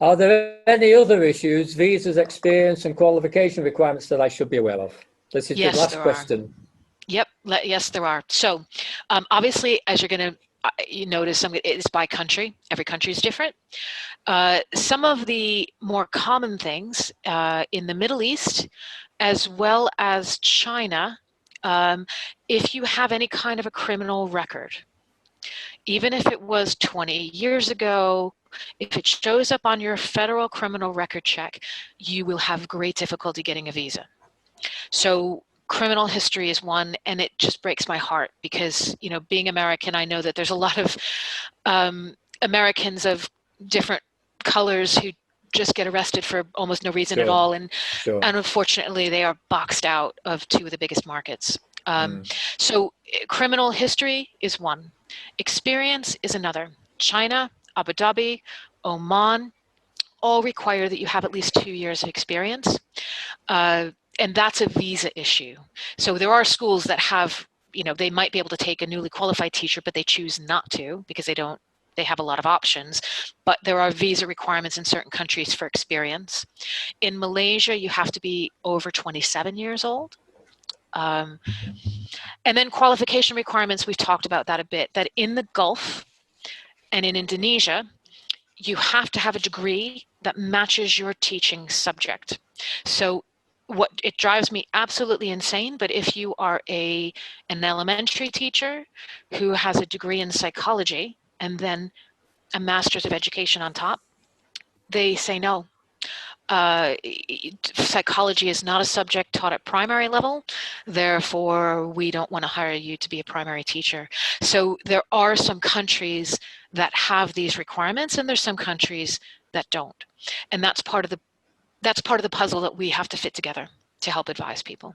Are there any other issues, visas, experience, and qualification requirements that I should be aware of? This is the Yes, last there are. question. Yep. Yes, there are. So obviously, as you're going to you notice, it's by country. Every country is different. Some of the more common things in the Middle East, as well as China, if you have any kind of a criminal record, even if it was 20 years ago, if it shows up on your federal criminal record check, you will have great difficulty getting a visa. So criminal history is one, and it just breaks my heart because, you know, being American, I know that there's a lot of Americans of different colors who just get arrested for almost no reason at Sure, all. And sure. unfortunately, they are boxed out of two of the biggest markets. So criminal history is one. Experience is another. China, Abu Dhabi, Oman, all require that you have at least 2 years of experience. And that's a visa issue. So there are schools that have, you know, they might be able to take a newly qualified teacher, but they choose not to because they have a lot of options. But there are visa requirements in certain countries for experience. In Malaysia, you have to be over 27 years old. And then qualification requirements, we've talked about that a bit, that in the Gulf and in Indonesia, you have to have a degree that matches your teaching subject. So it drives me absolutely insane, but if you are an elementary teacher who has a degree in psychology and then a master's of education on top, they say no. Psychology is not a subject taught at primary level, therefore we don't want to hire you to be a primary teacher. So there are some countries that have these requirements and there's some countries that don't. And that's part of the puzzle that we have to fit together to help advise people.